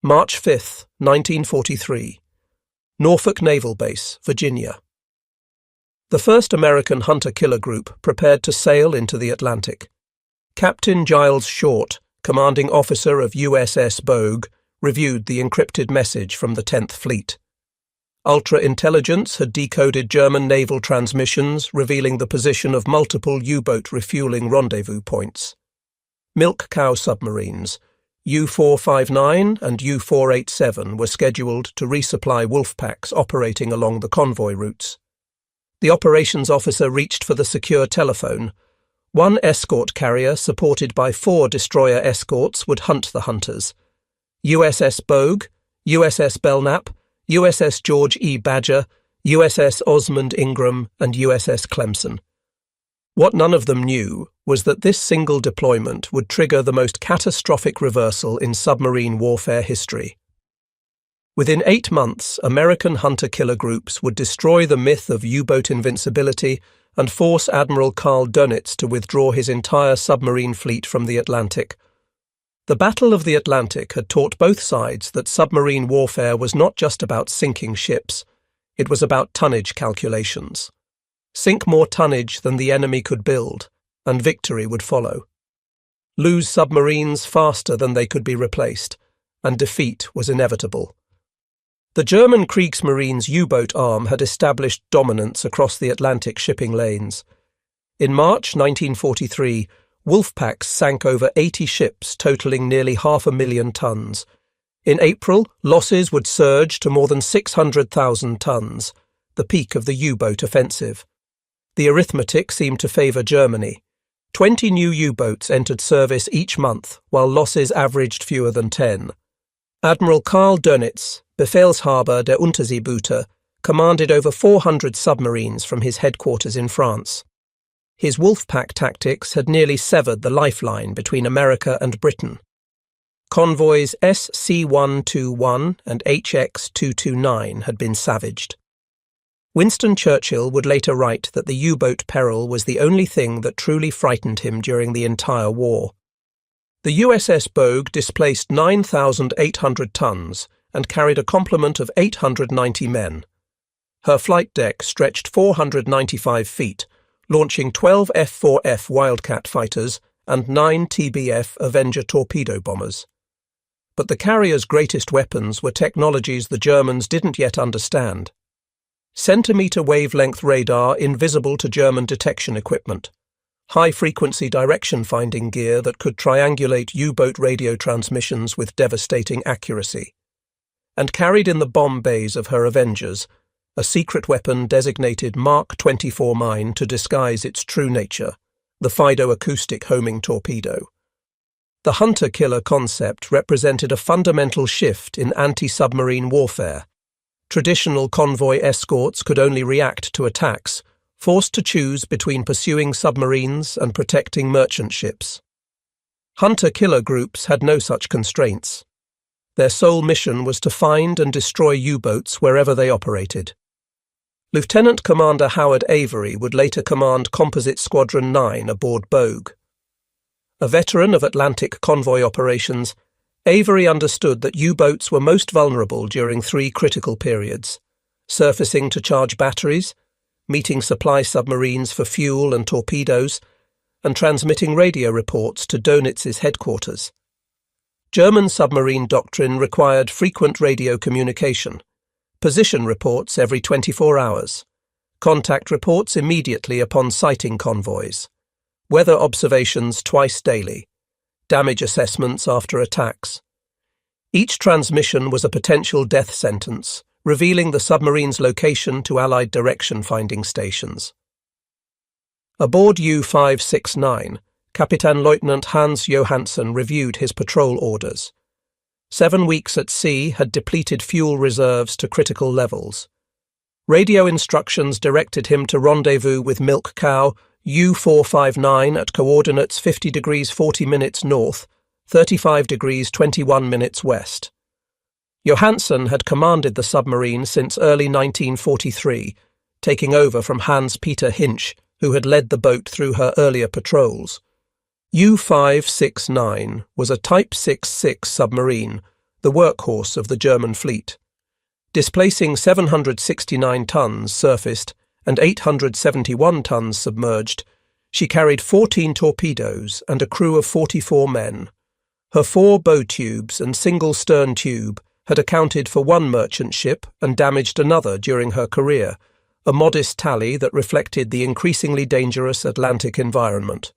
March 5, 1943. Norfolk Naval Base, Virginia. The first American hunter-killer group prepared to sail into the Atlantic. Captain Giles Short, commanding officer of USS Bogue, reviewed the encrypted message from the 10th Fleet. Ultra-intelligence had decoded German naval transmissions, revealing the position of multiple U-boat refueling rendezvous points. Milk cow submarines, U-459 and U-487, were scheduled to resupply wolf packs operating along the convoy routes. The operations officer reached for the secure telephone. One escort carrier, supported by 4 destroyer escorts, would hunt the hunters. USS Bogue, USS Belknap, USS George E. Badger, USS Osmond Ingram, and USS Clemson. What none of them knew was that this single deployment would trigger the most catastrophic reversal in submarine warfare history. Within 8 months, American hunter-killer groups would destroy the myth of U-boat invincibility and force Admiral Karl Dönitz to withdraw his entire submarine fleet from the Atlantic. The Battle of the Atlantic had taught both sides that submarine warfare was not just about sinking ships, it was about tonnage calculations. Sink more tonnage than the enemy could build, and victory would follow. Lose submarines faster than they could be replaced, and defeat was inevitable. The German Kriegsmarine's U-boat arm had established dominance across the Atlantic shipping lanes. In March 1943, wolf packs sank over 80 ships, totaling nearly 500,000 tons. In April, losses would surge to more than 600,000 tons, the peak of the U-boat offensive. The arithmetic seemed to favour Germany. 20 new U-boats entered service each month, while losses averaged fewer than 10. Admiral Karl Dönitz, Befehlshaber der Unterseeboote, commanded over 400 submarines from his headquarters in France. His Wolfpack tactics had nearly severed the lifeline between America and Britain. Convoys SC-121 and HX-229 had been savaged. Winston Churchill would later write that the U-boat peril was the only thing that truly frightened him during the entire war. The USS Bogue displaced 9,800 tons and carried a complement of 890 men. Her flight deck stretched 495 feet, launching 12 F-4F Wildcat fighters and 9 TBF Avenger torpedo bombers. But the carrier's greatest weapons were technologies the Germans didn't yet understand. Centimetre wavelength radar invisible to German detection equipment, high-frequency direction-finding gear that could triangulate U-boat radio transmissions with devastating accuracy, and carried in the bomb bays of her Avengers, a secret weapon designated Mark 24 mine to disguise its true nature, the Fido-acoustic homing torpedo. The hunter-killer concept represented a fundamental shift in anti-submarine warfare. Traditional convoy escorts could only react to attacks, forced to choose between pursuing submarines and protecting merchant ships. Hunter-killer groups had no such constraints. Their sole mission was to find and destroy U-boats wherever they operated. Lieutenant Commander Howard Avery would later command Composite Squadron 9 aboard Bogue. A veteran of Atlantic convoy operations, Avery understood that U-boats were most vulnerable during 3 critical periods: surfacing to charge batteries, meeting supply submarines for fuel and torpedoes, and transmitting radio reports to Dönitz's headquarters. German submarine doctrine required frequent radio communication, position reports every 24 hours, contact reports immediately upon sighting convoys, weather observations twice daily, damage assessments after attacks. Each transmission was a potential death sentence, revealing the submarine's location to Allied direction-finding stations. Aboard U-569, Kapitänleutnant Hans Johansson reviewed his patrol orders. 7 weeks at sea had depleted fuel reserves to critical levels. Radio instructions directed him to rendezvous with Milk Cow U-459 at coordinates 50 degrees 40 minutes north, 35 degrees 21 minutes west. Johansson had commanded the submarine since early 1943, taking over from Hans-Peter Hinch, who had led the boat through her earlier patrols. U-569 was a Type 66 submarine, the workhorse of the German fleet. Displacing 769 tons surfaced and 871 tons submerged, she carried 14 torpedoes and a crew of 44 men. Her 4 bow tubes and single stern tube had accounted for 1 merchant ship and damaged another during her career, a modest tally that reflected the increasingly dangerous Atlantic environment.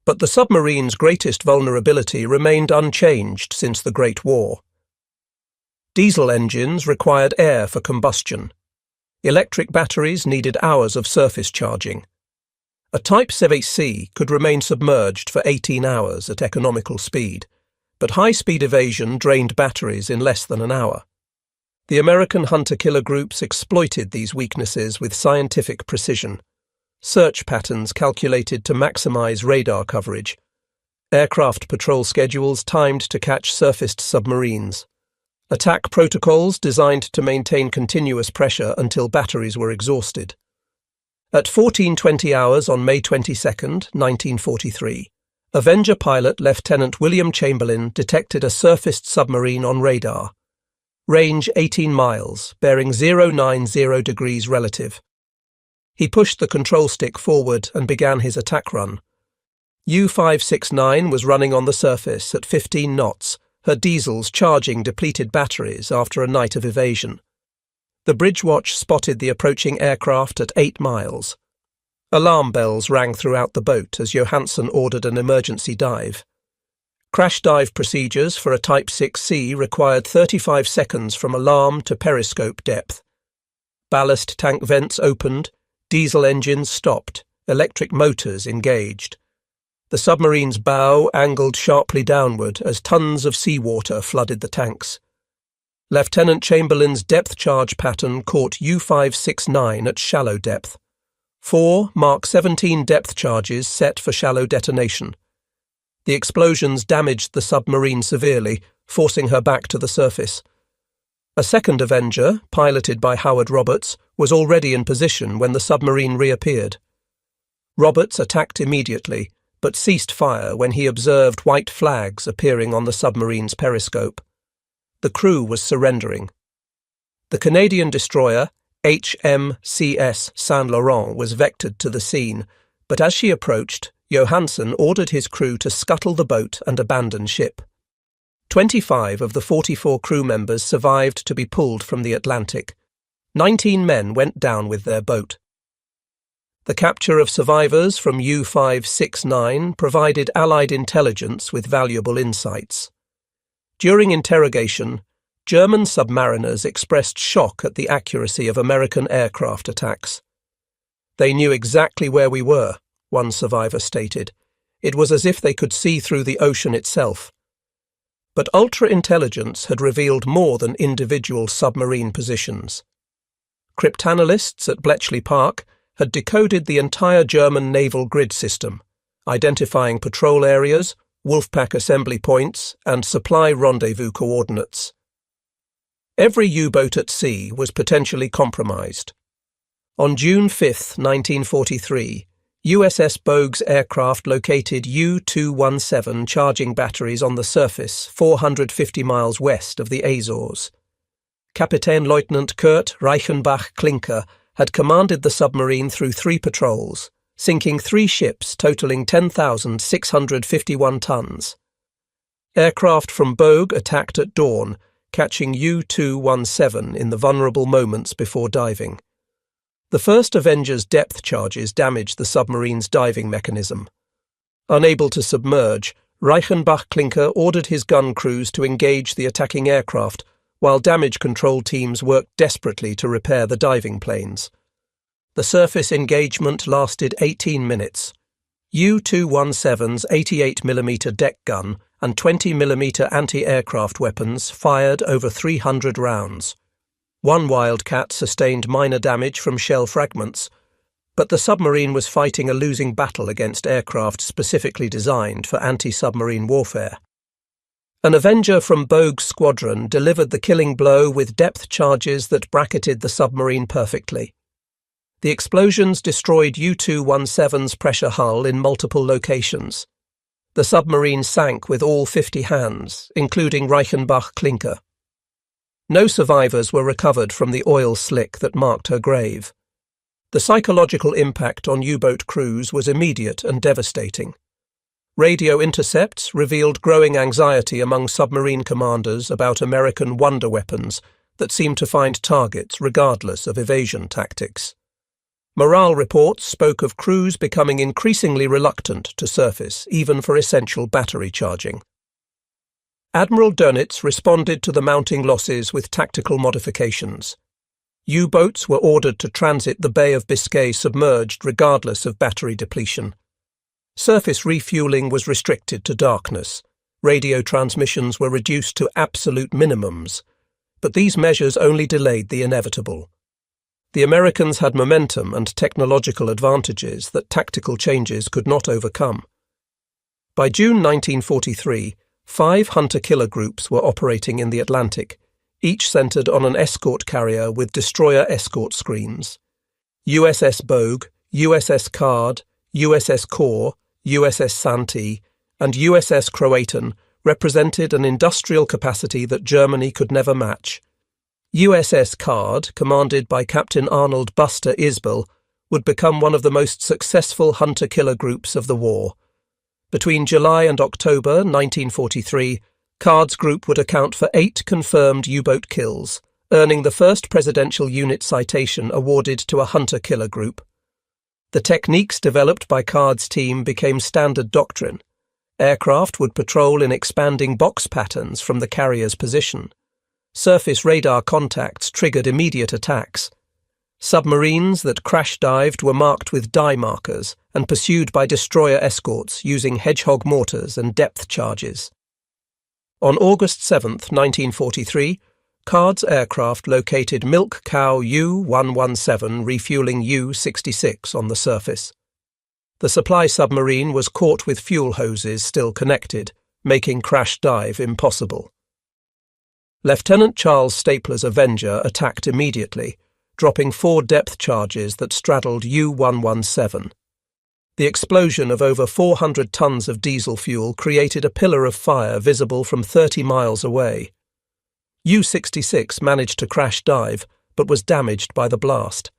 But the submarine's greatest vulnerability remained unchanged since the Great War. Diesel engines required air for combustion. Electric batteries needed hours of surface charging. A Type 7C could remain submerged for 18 hours at economical speed, but high-speed evasion drained batteries in less than an hour. The American hunter-killer groups exploited these weaknesses with scientific precision. Search patterns calculated to maximize radar coverage. Aircraft patrol schedules timed to catch surfaced submarines. Attack protocols designed to maintain continuous pressure until batteries were exhausted. At 14:20 hours on May 22, 1943, Avenger pilot Lieutenant William Chamberlain detected a surfaced submarine on radar. Range 18 miles, bearing 090 degrees relative. He pushed the control stick forward and began his attack run. U-569 was running on the surface at 15 knots, her diesels charging depleted batteries after a night of evasion. The bridge watch spotted the approaching aircraft at 8 miles. Alarm bells rang throughout the boat as Johansen ordered an emergency dive. Crash dive procedures for a Type 6C required 35 seconds from alarm to periscope depth. Ballast tank vents opened, diesel engines stopped, electric motors engaged. The submarine's bow angled sharply downward as tons of seawater flooded the tanks. Lieutenant Chamberlain's depth charge pattern caught U-569 at shallow depth. 4 Mark 17 depth charges set for shallow detonation. The explosions damaged the submarine severely, forcing her back to the surface. A second Avenger, piloted by Howard Roberts, was already in position when the submarine reappeared. Roberts attacked immediately, but ceased fire when he observed white flags appearing on the submarine's periscope. The crew was surrendering. The Canadian destroyer HMCS Saint Laurent was vectored to the scene, but as she approached, Johansen ordered his crew to scuttle the boat and abandon ship. 25 of the 44 crew members survived to be pulled from the Atlantic. 19 men went down with their boat. The capture of survivors from U-569 provided Allied intelligence with valuable insights. During interrogation, German submariners expressed shock at the accuracy of American aircraft attacks. "They knew exactly where we were," one survivor stated. "It was as if they could see through the ocean itself." But ultra-intelligence had revealed more than individual submarine positions. Cryptanalysts at Bletchley Park had decoded the entire German naval grid system, identifying patrol areas, Wolfpack assembly points, and supply rendezvous coordinates. Every U-boat at sea was potentially compromised. On June 5, 1943, USS Bogue's aircraft located U-217 charging batteries on the surface 450 miles west of the Azores. Kapitän Lieutenant Kurt Reichenbach-Klinker had commanded the submarine through 3 patrols, sinking 3 ships totaling 10,651 tons. Aircraft from Bogue attacked at dawn, catching U-217 in the vulnerable moments before diving. The first Avenger's depth charges damaged the submarine's diving mechanism. Unable to submerge, Reichenbach-Klinker ordered his gun crews to engage the attacking aircraft, while damage control teams worked desperately to repair the diving planes. The surface engagement lasted 18 minutes. U-217's 88mm deck gun and 20mm anti-aircraft weapons fired over 300 rounds. One Wildcat sustained minor damage from shell fragments, but the submarine was fighting a losing battle against aircraft specifically designed for anti-submarine warfare. An Avenger from Bogue's squadron delivered the killing blow with depth charges that bracketed the submarine perfectly. The explosions destroyed U-217's pressure hull in multiple locations. The submarine sank with all 50 hands, including Reichenbach Klinker. No survivors were recovered from the oil slick that marked her grave. The psychological impact on U-boat crews was immediate and devastating. Radio intercepts revealed growing anxiety among submarine commanders about American wonder weapons that seemed to find targets regardless of evasion tactics. Morale reports spoke of crews becoming increasingly reluctant to surface, even for essential battery charging. Admiral Dönitz responded to the mounting losses with tactical modifications. U-boats were ordered to transit the Bay of Biscay submerged regardless of battery depletion. Surface refueling was restricted to darkness. Radio transmissions were reduced to absolute minimums. But these measures only delayed the inevitable. The Americans had momentum and technological advantages that tactical changes could not overcome. By June 1943, 5 hunter-killer groups were operating in the Atlantic, each centered on an escort carrier with destroyer escort screens. USS Bogue, USS Card, USS Core, USS Santee, and USS Croatan represented an industrial capacity that Germany could never match. USS Card, commanded by Captain Arnold Buster Isbell, would become one of the most successful hunter-killer groups of the war. Between July and October 1943, Card's group would account for 8 confirmed U-boat kills, earning the first Presidential Unit Citation awarded to a hunter-killer group. The techniques developed by Card's team became standard doctrine. Aircraft would patrol in expanding box patterns from the carrier's position. Surface radar contacts triggered immediate attacks. Submarines that crash-dived were marked with dye markers and pursued by destroyer escorts using hedgehog mortars and depth charges. On August 7, 1943, Card's aircraft located Milk Cow U-117 refueling U-66 on the surface. The supply submarine was caught with fuel hoses still connected, making crash dive impossible. Lieutenant Charles Stapler's Avenger attacked immediately, dropping 4 depth charges that straddled U-117. The explosion of over 400 tons of diesel fuel created a pillar of fire visible from 30 miles away. U-66 managed to crash dive, but was damaged by the blast.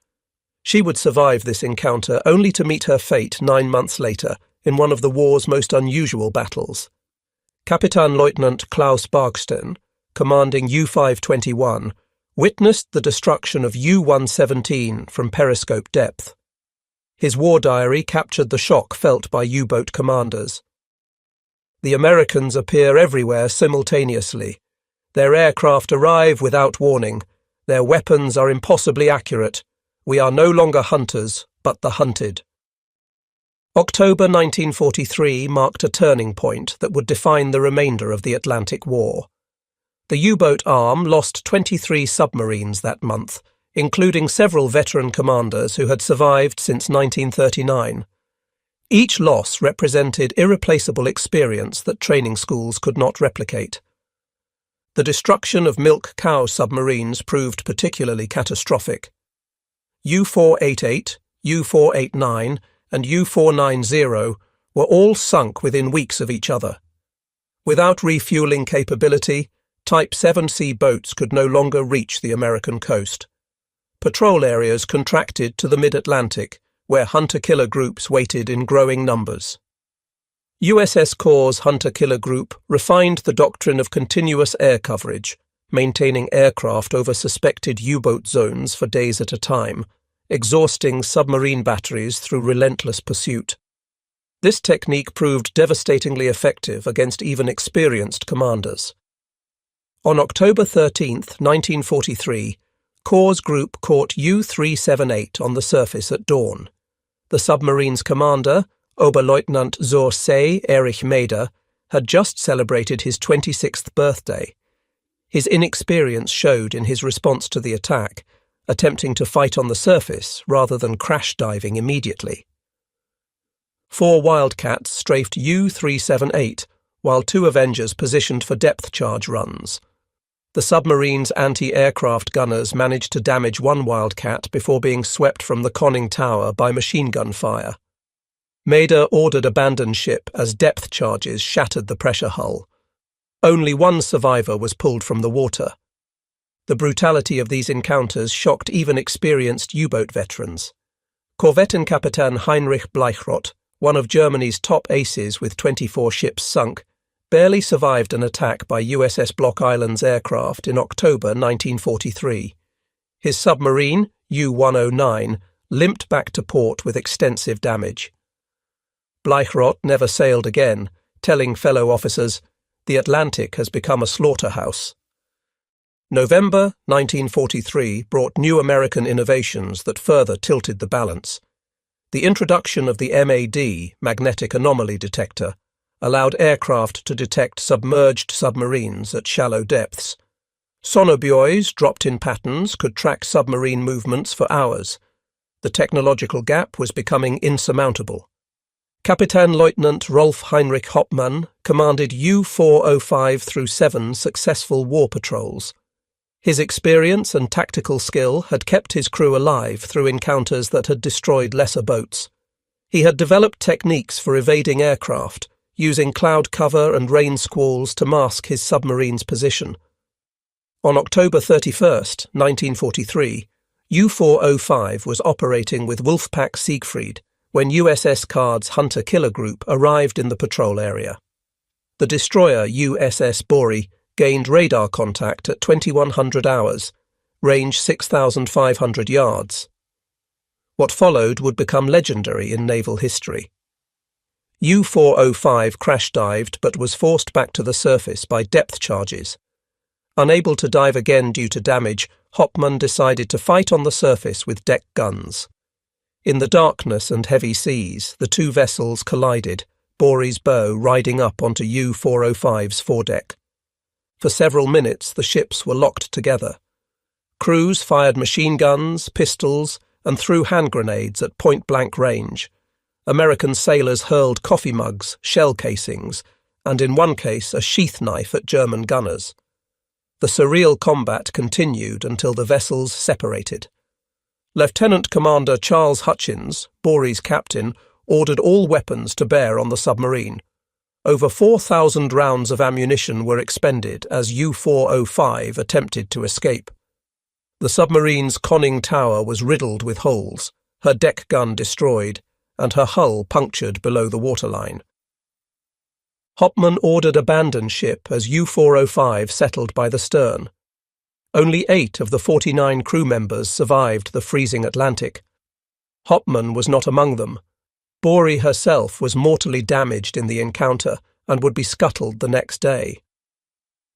She would survive this encounter only to meet her fate 9 months later in one of the war's most unusual battles. Kapitänleutnant Klaus Barksten, commanding U-521, witnessed the destruction of U-117 from periscope depth. His war diary captured the shock felt by U-boat commanders. The Americans appear everywhere simultaneously. Their aircraft arrive without warning. Their weapons are impossibly accurate. We are no longer hunters, but the hunted. October 1943 marked a turning point that would define the remainder of the Atlantic War. The U-boat arm lost 23 submarines that month, including several veteran commanders who had survived since 1939. Each loss represented irreplaceable experience that training schools could not replicate. The destruction of Milk Cow submarines proved particularly catastrophic. U-488, U-489, and U-490 were all sunk within weeks of each other. Without refueling capability, Type 7C boats could no longer reach the American coast. Patrol areas contracted to the mid-Atlantic, where hunter-killer groups waited in growing numbers. USS Core's hunter-killer group refined the doctrine of continuous air coverage, maintaining aircraft over suspected U-boat zones for days at a time, exhausting submarine batteries through relentless pursuit. This technique proved devastatingly effective against even experienced commanders. On October 13, 1943, Core's group caught U-378 on the surface at dawn. The submarine's commander, Oberleutnant zur See Erich Maeder, had just celebrated his 26th birthday. His inexperience showed in his response to the attack, attempting to fight on the surface rather than crash diving immediately. 4 Wildcats strafed U-378, while 2 Avengers positioned for depth charge runs. The submarine's anti-aircraft gunners managed to damage 1 Wildcat before being swept from the conning tower by machine gun fire. Maeder ordered abandon ship as depth charges shattered the pressure hull. Only one survivor was pulled from the water. The brutality of these encounters shocked even experienced U-boat veterans. Korvettenkapitän Heinrich Bleichroth, one of Germany's top aces with 24 ships sunk, barely survived an attack by USS Block Island's aircraft in October 1943. His submarine, U-109, limped back to port with extensive damage. Bleichroth never sailed again, telling fellow officers, "The Atlantic has become a slaughterhouse." November 1943 brought new American innovations that further tilted the balance. The introduction of the MAD, magnetic anomaly detector, allowed aircraft to detect submerged submarines at shallow depths. Sonobuoys, dropped in patterns, could track submarine movements for hours. The technological gap was becoming insurmountable. Kapitänleutnant Rolf Heinrich Hoppmann commanded U-405 through 7 successful war patrols. His experience and tactical skill had kept his crew alive through encounters that had destroyed lesser boats. He had developed techniques for evading aircraft, using cloud cover and rain squalls to mask his submarine's position. On October 31, 1943, U-405 was operating with Wolfpack Siegfried when USS Card's hunter-killer group arrived in the patrol area. The destroyer USS Bogue gained radar contact at 2100 hours, range 6,500 yards. What followed would become legendary in naval history. U-405 crash-dived but was forced back to the surface by depth charges. Unable to dive again due to damage, Hoppmann decided to fight on the surface with deck guns. In the darkness and heavy seas, the two vessels collided, Bogue's bow riding up onto U-405's foredeck. For several minutes, the ships were locked together. Crews fired machine guns, pistols, and threw hand grenades at point-blank range. American sailors hurled coffee mugs, shell casings, and in one case a sheath knife at German gunners. The surreal combat continued until the vessels separated. Lieutenant Commander Charles Hutchins, Bogue's captain, ordered all weapons to bear on the submarine. Over 4,000 rounds of ammunition were expended as U-405 attempted to escape. The submarine's conning tower was riddled with holes, her deck gun destroyed, and her hull punctured below the waterline. Hoppmann ordered abandon ship as U-405 settled by the stern. Only 8 of the 49 crew members survived the freezing Atlantic. Hoppmann was not among them. Bogue herself was mortally damaged in the encounter and would be scuttled the next day.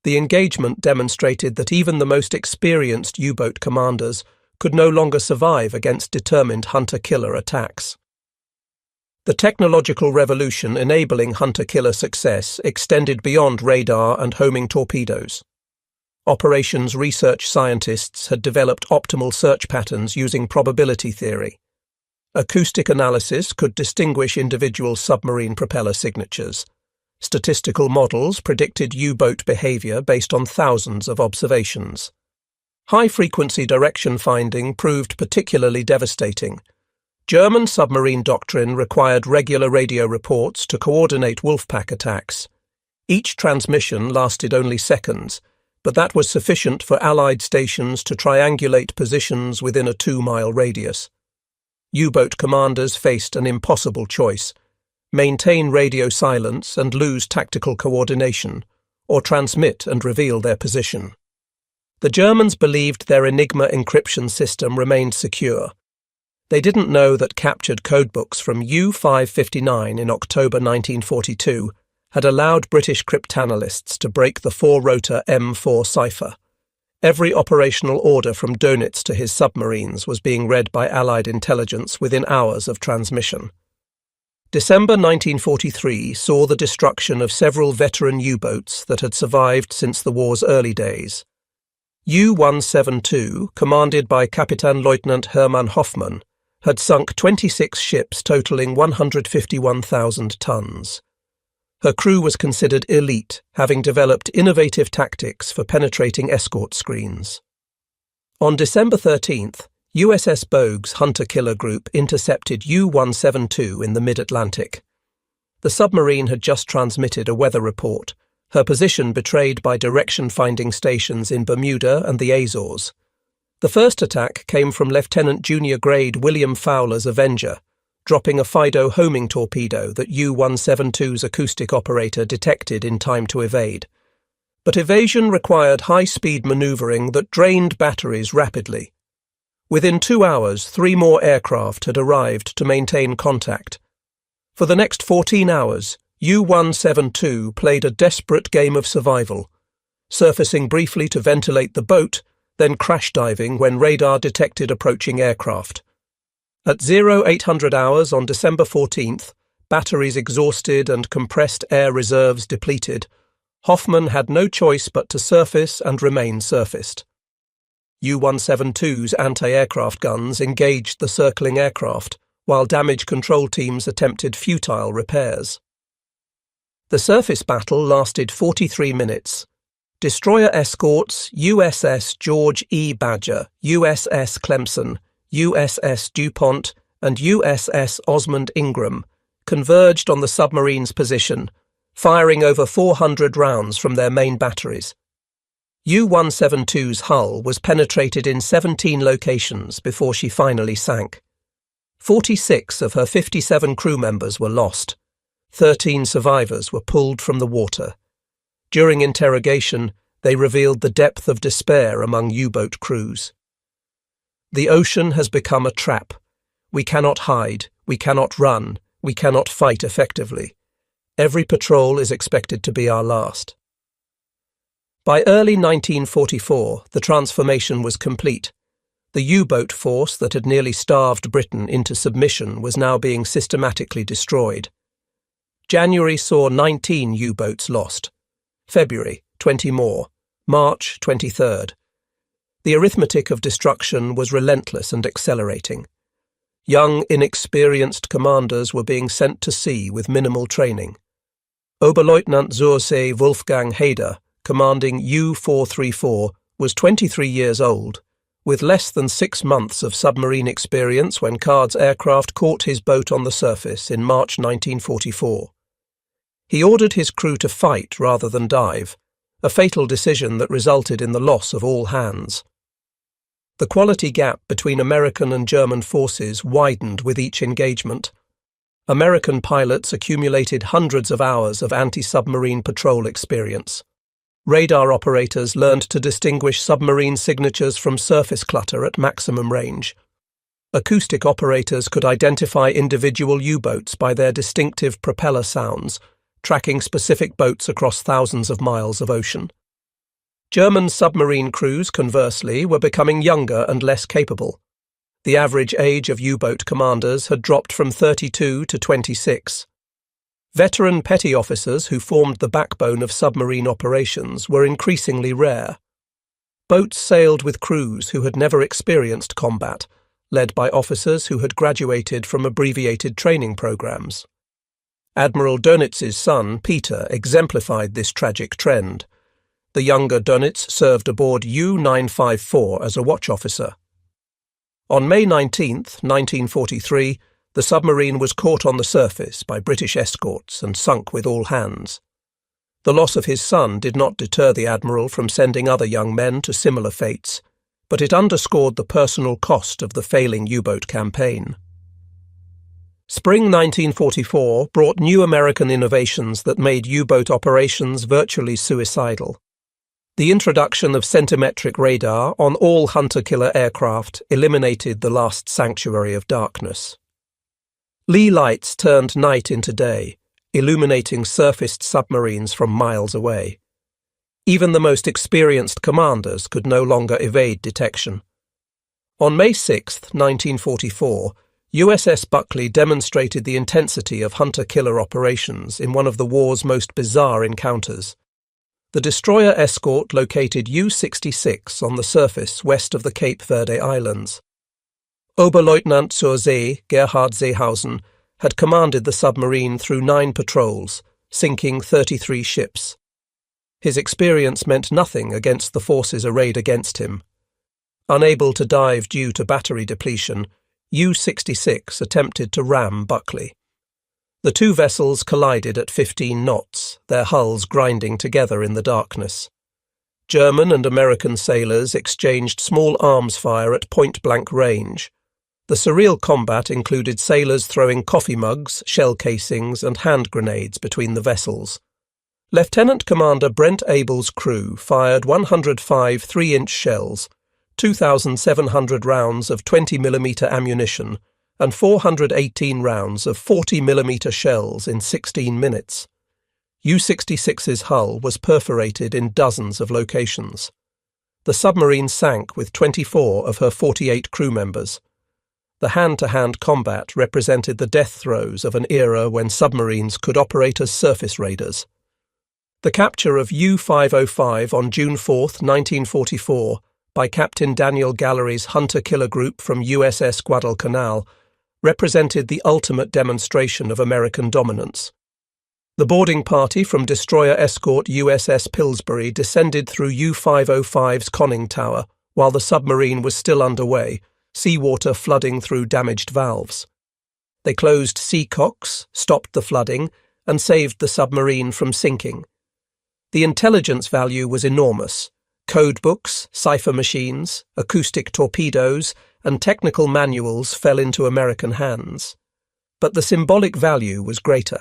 The engagement demonstrated that even the most experienced U-boat commanders could no longer survive against determined hunter-killer attacks. The technological revolution enabling hunter-killer success extended beyond radar and homing torpedoes. Operations research scientists had developed optimal search patterns using probability theory. Acoustic analysis could distinguish individual submarine propeller signatures. Statistical models predicted U-boat behavior based on thousands of observations. High-frequency direction finding proved particularly devastating. German submarine doctrine required regular radio reports to coordinate Wolfpack attacks. Each transmission lasted only seconds, but that was sufficient for Allied stations to triangulate positions within a 2-mile radius. U-boat commanders faced an impossible choice: maintain radio silence and lose tactical coordination, or transmit and reveal their position. The Germans believed their Enigma encryption system remained secure. They didn't know that captured codebooks from U-559 in October 1942 had allowed British cryptanalysts to break the 4-rotor M4 cipher. Every operational order from Dönitz to his submarines was being read by Allied intelligence within hours of transmission. December 1943 saw the destruction of several veteran U-boats that had survived since the war's early days. U-172, commanded by Kapitänleutnant Hermann Hoffmann, had sunk 26 ships totaling 151,000 tons. Her crew was considered elite, having developed innovative tactics for penetrating escort screens. On December 13th, USS Bogue's hunter-killer group intercepted U-172 in the mid-Atlantic. The submarine had just transmitted a weather report, her position betrayed by direction-finding stations in Bermuda and the Azores. The first attack came from Lieutenant Junior Grade William Fowler's Avenger, dropping a FIDO homing torpedo that U-172's acoustic operator detected in time to evade. But evasion required high-speed maneuvering that drained batteries rapidly. Within 2 hours, 3 more aircraft had arrived to maintain contact. For the next 14 hours, U-172 played a desperate game of survival, surfacing briefly to ventilate the boat, then crash diving when radar detected approaching aircraft. At 0800 hours on December 14th, batteries exhausted and compressed air reserves depleted, Hoffman had no choice but to surface and remain surfaced. U-172's anti-aircraft guns engaged the circling aircraft, while damage control teams attempted futile repairs. The surface battle lasted 43 minutes. Destroyer escorts USS George E. Badger, USS Clemson, USS DuPont, and USS Osmond Ingram converged on the submarine's position, firing over 400 rounds from their main batteries. U-172's hull was penetrated in 17 locations before she finally sank. 46 of her 57 crew members were lost. 13 survivors were pulled from the water. During interrogation, they revealed the depth of despair among U-boat crews. The ocean has become a trap. We cannot hide, we cannot run, we cannot fight effectively. Every patrol is expected to be our last. By early 1944, the transformation was complete. The U-boat force that had nearly starved Britain into submission was now being systematically destroyed. January saw 19 U-boats lost. February, 20 more. March, 23rd. The arithmetic of destruction was relentless and accelerating. Young, inexperienced commanders were being sent to sea with minimal training. Oberleutnant zur See Wolfgang Hader, commanding U-434, was 23 years old, with less than 6 months of submarine experience when Card's aircraft caught his boat on the surface in March 1944. He ordered his crew to fight rather than dive, a fatal decision that resulted in the loss of all hands. The quality gap between American and German forces widened with each engagement. American pilots accumulated hundreds of hours of anti-submarine patrol experience. Radar operators learned to distinguish submarine signatures from surface clutter at maximum range. Acoustic operators could identify individual U-boats by their distinctive propeller sounds, tracking specific boats across thousands of miles of ocean. German submarine crews, conversely, were becoming younger and less capable. The average age of U-boat commanders had dropped from 32 to 26. Veteran petty officers who formed the backbone of submarine operations were increasingly rare. Boats sailed with crews who had never experienced combat, led by officers who had graduated from abbreviated training programs. Admiral Dönitz's son, Peter, exemplified this tragic trend. The younger Dönitz served aboard U-954 as a watch officer. On May 19, 1943, the submarine was caught on the surface by British escorts and sunk with all hands. The loss of his son did not deter the admiral from sending other young men to similar fates, but it underscored the personal cost of the failing U-boat campaign. Spring 1944 brought new American innovations that made U-boat operations virtually suicidal. The introduction of centimetric radar on all hunter-killer aircraft eliminated the last sanctuary of darkness. Lee lights turned night into day, illuminating surfaced submarines from miles away. Even the most experienced commanders could no longer evade detection. On May 6, 1944, USS Buckley demonstrated the intensity of hunter-killer operations in one of the war's most bizarre encounters. The destroyer escort located U-66 on the surface west of the Cape Verde Islands. Oberleutnant zur See Gerhard Seehausen had commanded the submarine through 9 patrols, sinking 33 ships. His experience meant nothing against the forces arrayed against him. Unable to dive due to battery depletion, U-66 attempted to ram Buckley. The two vessels collided at 15 knots, their hulls grinding together in the darkness. German and American sailors exchanged small arms fire at point-blank range. The surreal combat included sailors throwing coffee mugs, shell casings, and hand grenades between the vessels. Lieutenant Commander Brent Abel's crew fired 105 3-inch shells, 2,700 rounds of 20mm ammunition, and 418 rounds of 40mm shells in 16 minutes. U-66's hull was perforated in dozens of locations. The submarine sank with 24 of her 48 crew members. The hand-to-hand combat represented the death throes of an era when submarines could operate as surface raiders. The capture of U-505 on June 4, 1944, by Captain Daniel Gallery's hunter-killer group from USS Guadalcanal represented the ultimate demonstration of American dominance. The boarding party from destroyer escort USS Pillsbury descended through U-505's conning tower while the submarine was still underway, seawater flooding through damaged valves. They closed seacocks, stopped the flooding, and saved the submarine from sinking. The intelligence value was enormous. Code books, cipher machines, acoustic torpedoes, and technical manuals fell into American hands. But the symbolic value was greater.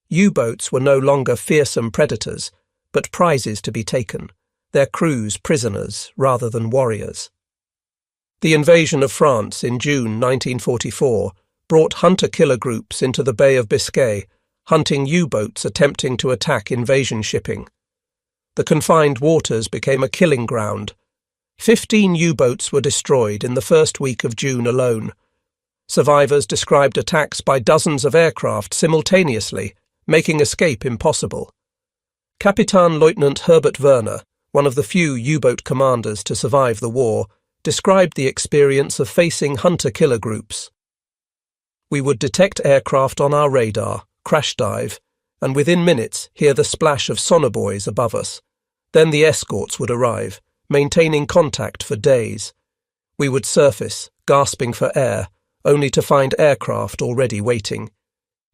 U-boats were no longer fearsome predators, but prizes to be taken, their crews prisoners rather than warriors. The invasion of France in June 1944 brought hunter-killer groups into the Bay of Biscay, hunting U-boats attempting to attack invasion shipping. The confined waters became a killing ground. 15 U-boats were destroyed in the first week of June alone. Survivors described attacks by dozens of aircraft simultaneously, making escape impossible. Captain Lieutenant Herbert Werner, one of the few U-boat commanders to survive the war, described the experience of facing hunter-killer groups. We would detect aircraft on our radar, crash dive, and within minutes hear the splash of sonobuoys above us. Then the escorts would arrive, maintaining contact for days. We would surface, gasping for air, only to find aircraft already waiting.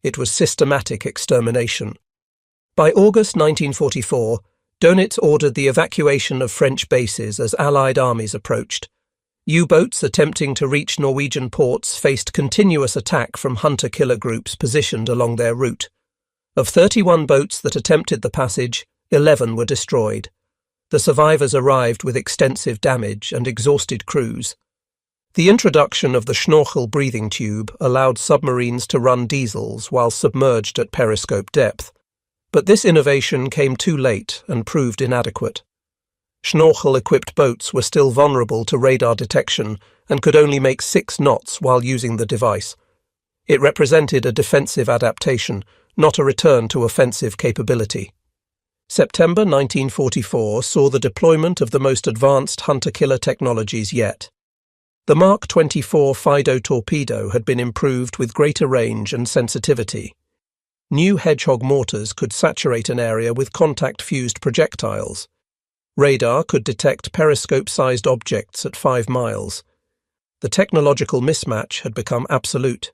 It was systematic extermination. By August 1944, Dönitz ordered the evacuation of French bases as Allied armies approached. U-boats attempting to reach Norwegian ports faced continuous attack from hunter-killer groups positioned along their route. Of 31 boats that attempted the passage, 11 were destroyed. The survivors arrived with extensive damage and exhausted crews. The introduction of the Schnorchel breathing tube allowed submarines to run diesels while submerged at periscope depth, but this innovation came too late and proved inadequate. Schnorchel-equipped boats were still vulnerable to radar detection and could only make 6 knots while using the device. It represented a defensive adaptation, not a return to offensive capability. September 1944 saw the deployment of the most advanced hunter-killer technologies yet. The Mark 24 Fido torpedo had been improved with greater range and sensitivity. New Hedgehog mortars could saturate an area with contact-fused projectiles. Radar could detect periscope-sized objects at 5 miles. The technological mismatch had become absolute.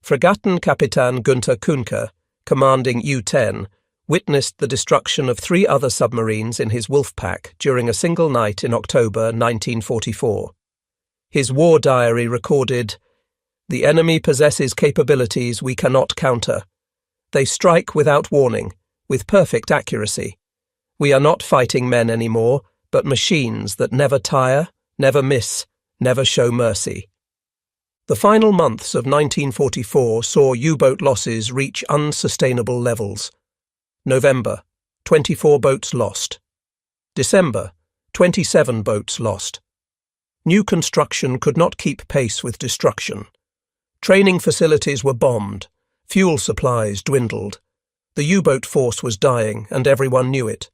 Fregattenkapitän Günther Kuhnke, commanding U-10, witnessed the destruction of 3 other submarines in his wolf pack during a single night in October 1944. His war diary recorded, "The enemy possesses capabilities we cannot counter. They strike without warning, with perfect accuracy. We are not fighting men anymore, but machines that never tire, never miss, never show mercy." The final months of 1944 saw U-boat losses reach unsustainable levels. November, 24 boats lost. December, 27 boats lost. New construction could not keep pace with destruction. Training facilities were bombed. Fuel supplies dwindled. The U-boat force was dying, and everyone knew it.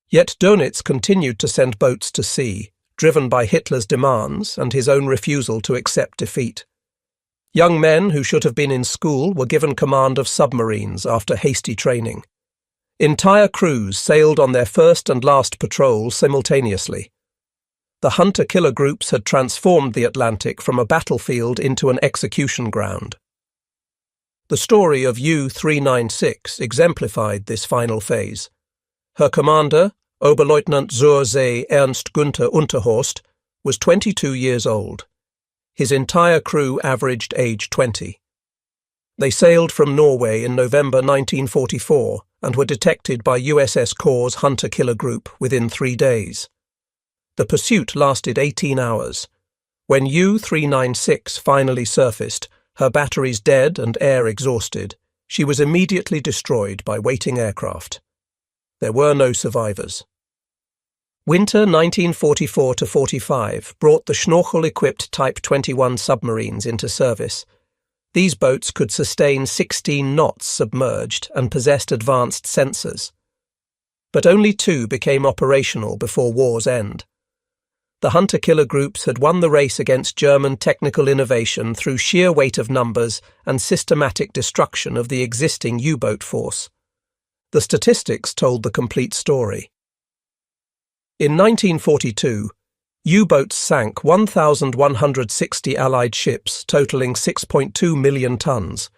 Yet Dönitz continued to send boats to sea, driven by Hitler's demands and his own refusal to accept defeat. Young men who should have been in school were given command of submarines after hasty training. Entire crews sailed on their first and last patrol simultaneously. The hunter-killer groups had transformed the Atlantic from a battlefield into an execution ground. The story of U-396 exemplified this final phase. Her commander, Oberleutnant zur See Ernst Günther Unterhorst, was 22 years old. His entire crew averaged age 20. They sailed from Norway in November 1944 and were detected by USS Card's hunter-killer group within 3 days. The pursuit lasted 18 hours. When U-396 finally surfaced, her batteries dead and air exhausted, she was immediately destroyed by waiting aircraft. There were no survivors. Winter 1944–45 brought the Schnorchel-equipped Type 21 submarines into service. These boats could sustain 16 knots submerged and possessed advanced sensors. But only 2 became operational before war's end. The hunter-killer groups had won the race against German technical innovation through sheer weight of numbers and systematic destruction of the existing U-boat force. The statistics told the complete story. In 1942, U-boats sank 1,160 Allied ships totaling 6.2 million tons.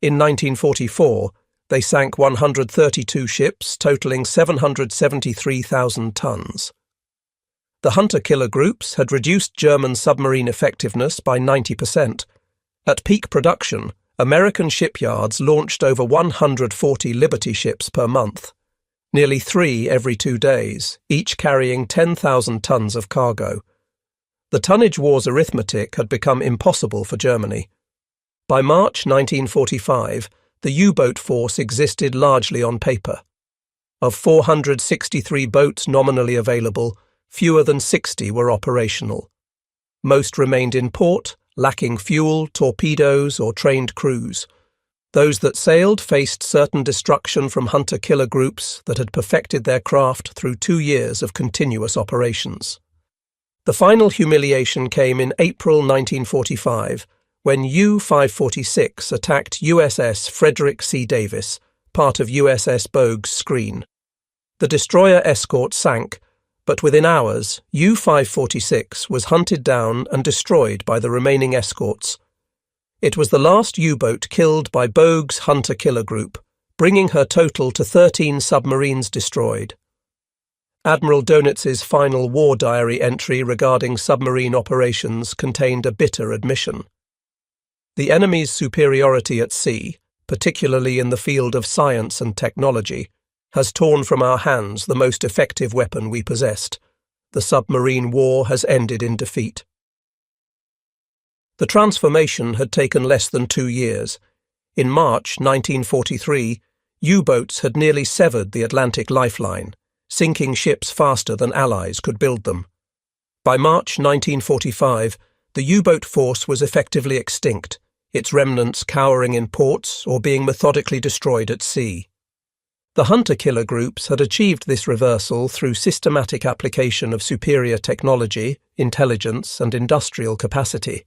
In 1944, they sank 132 ships totaling 773,000 tons. The hunter-killer groups had reduced German submarine effectiveness by 90%. At peak production, American shipyards launched over 140 Liberty ships per month, nearly 3 every 2 days, each carrying 10,000 tons of cargo. The tonnage war's arithmetic had become impossible for Germany. By March 1945, the U-boat force existed largely on paper. Of 463 boats nominally available, fewer than 60 were operational. Most remained in port, lacking fuel, torpedoes, or trained crews. Those that sailed faced certain destruction from hunter-killer groups that had perfected their craft through 2 years of continuous operations. The final humiliation came in April 1945, when U-546 attacked USS Frederick C. Davis, part of USS Bogue's screen. The destroyer escort sank, but within hours, U-546 was hunted down and destroyed by the remaining escorts. It was the last U-boat killed by Bogue's hunter-killer group, bringing her total to 13 submarines destroyed. Admiral Donitz's final war diary entry regarding submarine operations contained a bitter admission. The enemy's superiority at sea, particularly in the field of science and technology, has torn from our hands the most effective weapon we possessed. The submarine war has ended in defeat. The transformation had taken less than 2 years. In March 1943, U-boats had nearly severed the Atlantic lifeline, sinking ships faster than Allies could build them. By March 1945, the U-boat force was effectively extinct, its remnants cowering in ports or being methodically destroyed at sea. The hunter-killer groups had achieved this reversal through systematic application of superior technology, intelligence, and industrial capacity.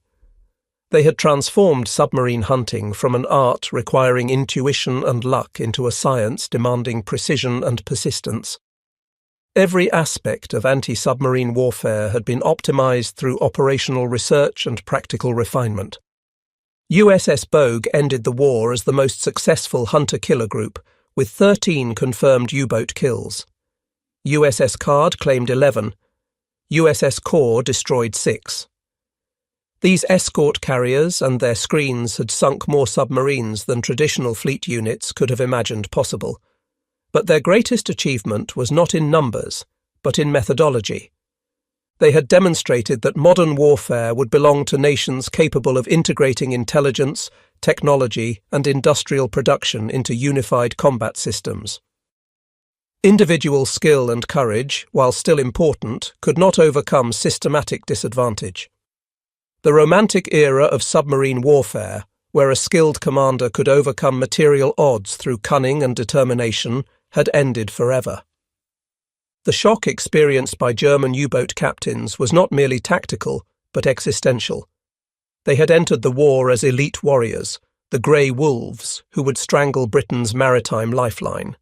They had transformed submarine hunting from an art requiring intuition and luck into a science demanding precision and persistence. Every aspect of anti-submarine warfare had been optimized through operational research and practical refinement. USS Bogue ended the war as the most successful hunter-killer group, with 13 confirmed U-boat kills. USS Card claimed 11. USS Card destroyed 6. These escort carriers and their screens had sunk more submarines than traditional fleet units could have imagined possible. But their greatest achievement was not in numbers, but in methodology. They had demonstrated that modern warfare would belong to nations capable of integrating intelligence, technology, and industrial production into unified combat systems. Individual skill and courage, while still important, could not overcome systematic disadvantage. The romantic era of submarine warfare, where a skilled commander could overcome material odds through cunning and determination, had ended forever. The shock experienced by German U-boat captains was not merely tactical, but existential. They had entered the war as elite warriors, the grey wolves who would strangle Britain's maritime lifeline.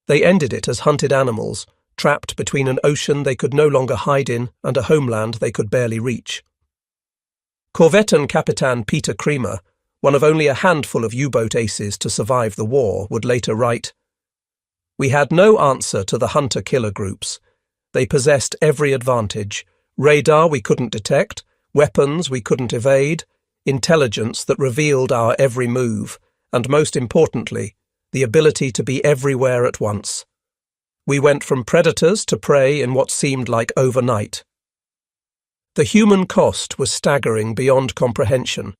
They ended it as hunted animals, trapped between an ocean they could no longer hide in and a homeland they could barely reach. Korvettenkapitan Peter Creamer, one of only a handful of U-boat aces to survive the war, would later write, "We had no answer to the hunter-killer groups. They possessed every advantage: radar we couldn't detect, weapons we couldn't evade, intelligence that revealed our every move, and most importantly, the ability to be everywhere at once. We went from predators to prey in what seemed like overnight." The human cost was staggering beyond comprehension.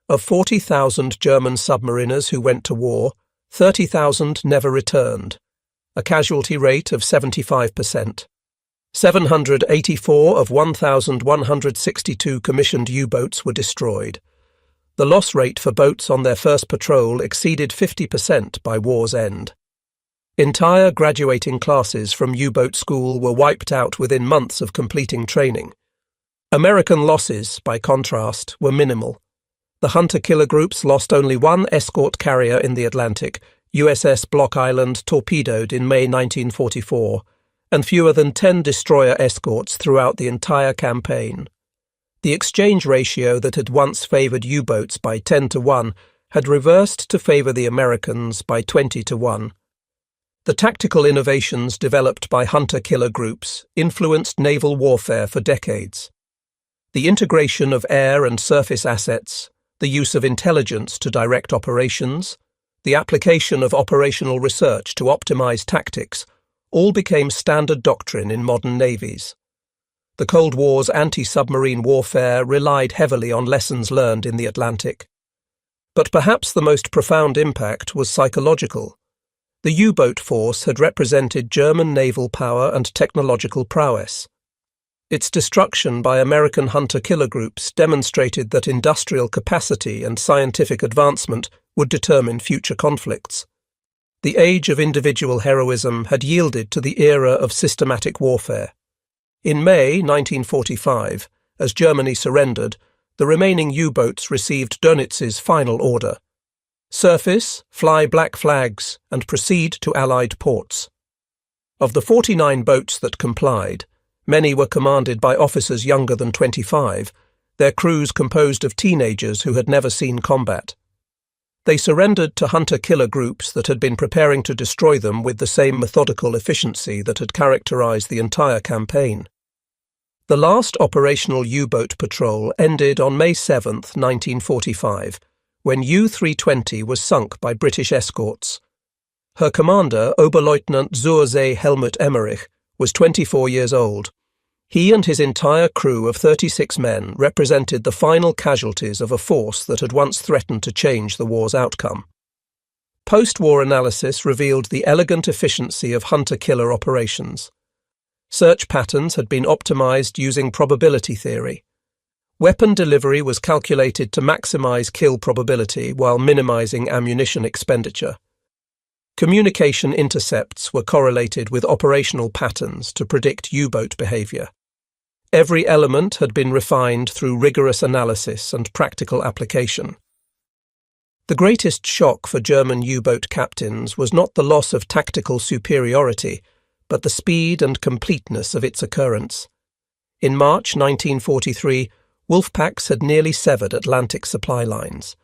Of 40,000 German submariners who went to war, 30,000 never returned, a casualty rate of 75%. 784 of 1,162 commissioned U-boats were destroyed. The loss rate for boats on their first patrol exceeded 50% by war's end. Entire graduating classes from U-boat school were wiped out within months of completing training. American losses, by contrast, were minimal. The hunter-killer groups lost only one escort carrier in the Atlantic, USS Block Island, torpedoed in May 1944, and fewer than 10 destroyer escorts throughout the entire campaign. The exchange ratio that had once favoured U-boats by 10-1 had reversed to favour the Americans by 20-1. The tactical innovations developed by hunter-killer groups influenced naval warfare for decades. The integration of air and surface assets, the use of intelligence to direct operations, the application of operational research to optimize tactics, all became standard doctrine in modern navies. The Cold War's anti-submarine warfare relied heavily on lessons learned in the Atlantic. But perhaps the most profound impact was psychological. The U-boat force had represented German naval power and technological prowess. Its destruction by American hunter-killer groups demonstrated that industrial capacity and scientific advancement would determine future conflicts. The age of individual heroism had yielded to the era of systematic warfare. In May 1945, as Germany surrendered, the remaining U-boats received Dönitz's final order: surface, fly black flags, and proceed to Allied ports. Of the 49 boats that complied, many were commanded by officers younger than 25, their crews composed of teenagers who had never seen combat. They surrendered to hunter-killer groups that had been preparing to destroy them with the same methodical efficiency that had characterized the entire campaign. The last operational U-boat patrol ended on May 7, 1945, when U-320 was sunk by British escorts. Her commander, Oberleutnant Zursee Helmut Emmerich, was 24 years old. He and his entire crew of 36 men represented the final casualties of a force that had once threatened to change the war's outcome. Post-war analysis revealed the elegant efficiency of hunter-killer operations. Search patterns had been optimized using probability theory. Weapon delivery was calculated to maximize kill probability while minimizing ammunition expenditure. Communication intercepts were correlated with operational patterns to predict U-boat behavior. Every element had been refined through rigorous analysis and practical application. The greatest shock for German U-boat captains was not the loss of tactical superiority, but the speed and completeness of its occurrence. In March 1943, wolfpacks had nearly severed Atlantic supply lines.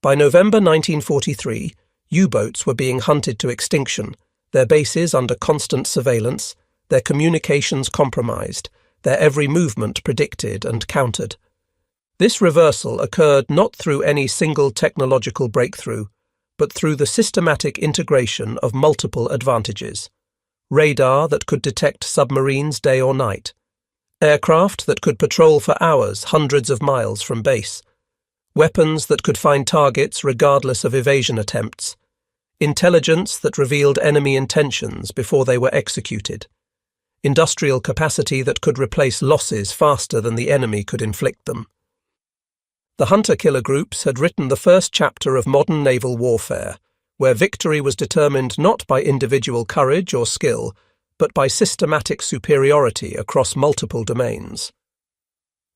By November 1943, U-boats were being hunted to extinction, their bases under constant surveillance, their communications compromised, their every movement predicted and countered. This reversal occurred not through any single technological breakthrough, but through the systematic integration of multiple advantages: radar that could detect submarines day or night, aircraft that could patrol for hours hundreds of miles from base, weapons that could find targets regardless of evasion attempts, intelligence that revealed enemy intentions before they were executed, industrial capacity that could replace losses faster than the enemy could inflict them. The hunter-killer groups had written the first chapter of modern naval warfare, where victory was determined not by individual courage or skill, but by systematic superiority across multiple domains.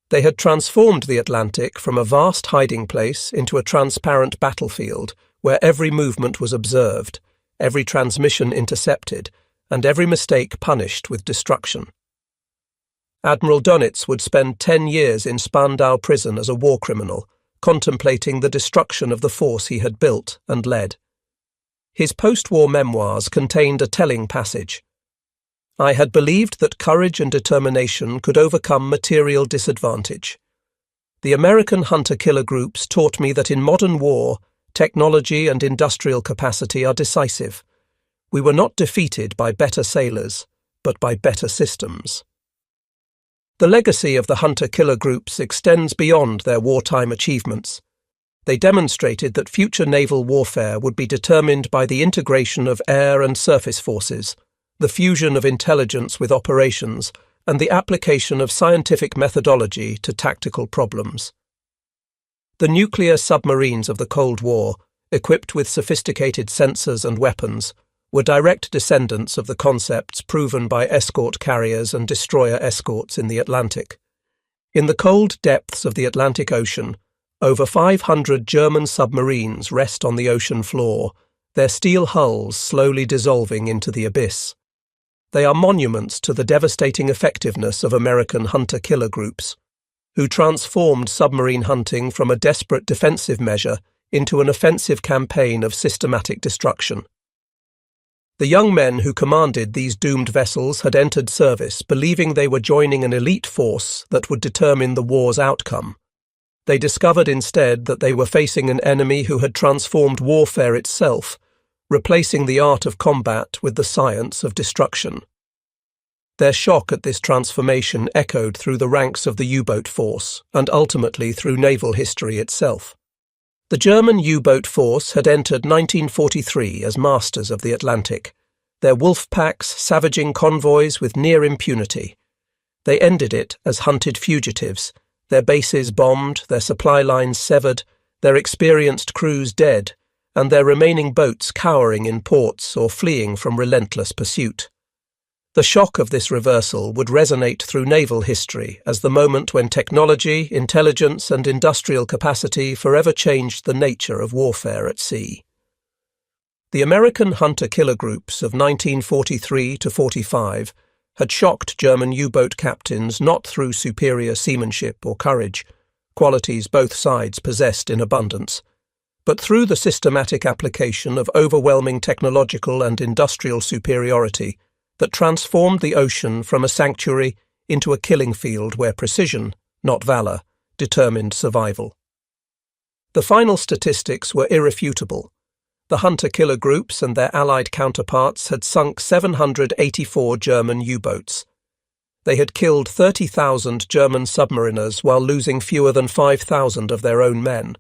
They had transformed the Atlantic from a vast hiding place into a transparent battlefield where every movement was observed, every transmission intercepted, and every mistake punished with destruction. Admiral Dönitz would spend 10 years in Spandau prison as a war criminal, contemplating the destruction of the force he had built and led. His post-war memoirs contained a telling passage. "I had believed that courage and determination could overcome material disadvantage. The American hunter-killer groups taught me that in modern war, technology and industrial capacity are decisive. We were not defeated by better sailors, but by better systems." The legacy of the hunter-killer groups extends beyond their wartime achievements. They demonstrated that future naval warfare would be determined by the integration of air and surface forces, the fusion of intelligence with operations, and the application of scientific methodology to tactical problems. The nuclear submarines of the Cold War, equipped with sophisticated sensors and weapons, were direct descendants of the concepts proven by escort carriers and destroyer escorts in the Atlantic. In the cold depths of the Atlantic Ocean, over 500 German submarines rest on the ocean floor, their steel hulls slowly dissolving into the abyss. They are monuments to the devastating effectiveness of American hunter-killer groups, who transformed submarine hunting from a desperate defensive measure into an offensive campaign of systematic destruction. The young men who commanded these doomed vessels had entered service believing they were joining an elite force that would determine the war's outcome. They discovered instead that they were facing an enemy who had transformed warfare itself, replacing the art of combat with the science of destruction. Their shock at this transformation echoed through the ranks of the U-boat force and ultimately through naval history itself. The German U-boat force had entered 1943 as masters of the Atlantic, their wolf packs savaging convoys with near impunity. They ended it as hunted fugitives, their bases bombed, their supply lines severed, their experienced crews dead, and their remaining boats cowering in ports or fleeing from relentless pursuit. The shock of this reversal would resonate through naval history as the moment when technology, intelligence, and industrial capacity forever changed the nature of warfare at sea. The American hunter-killer groups of 1943 to 45 had shocked German U-boat captains not through superior seamanship or courage, qualities both sides possessed in abundance, but through the systematic application of overwhelming technological and industrial superiority that transformed the ocean from a sanctuary into a killing field where precision, not valor, determined survival. The final statistics were irrefutable. The hunter-killer groups and their allied counterparts had sunk 784 German U-boats. They had killed 30,000 German submariners while losing fewer than 5,000 of their own men.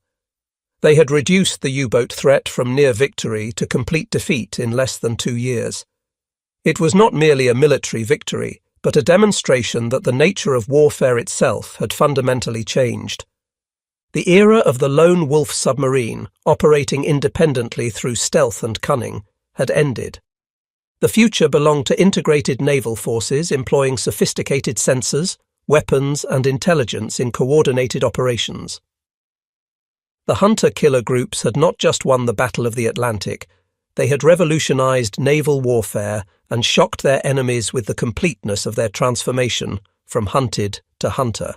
They had reduced the U-boat threat from near victory to complete defeat in less than 2 years. It was not merely a military victory, but a demonstration that the nature of warfare itself had fundamentally changed. The era of the lone wolf submarine, operating independently through stealth and cunning, had ended. The future belonged to integrated naval forces employing sophisticated sensors, weapons, and intelligence in coordinated operations. The hunter-killer groups had not just won the Battle of the Atlantic, they had revolutionized naval warfare and shocked their enemies with the completeness of their transformation from hunted to hunter.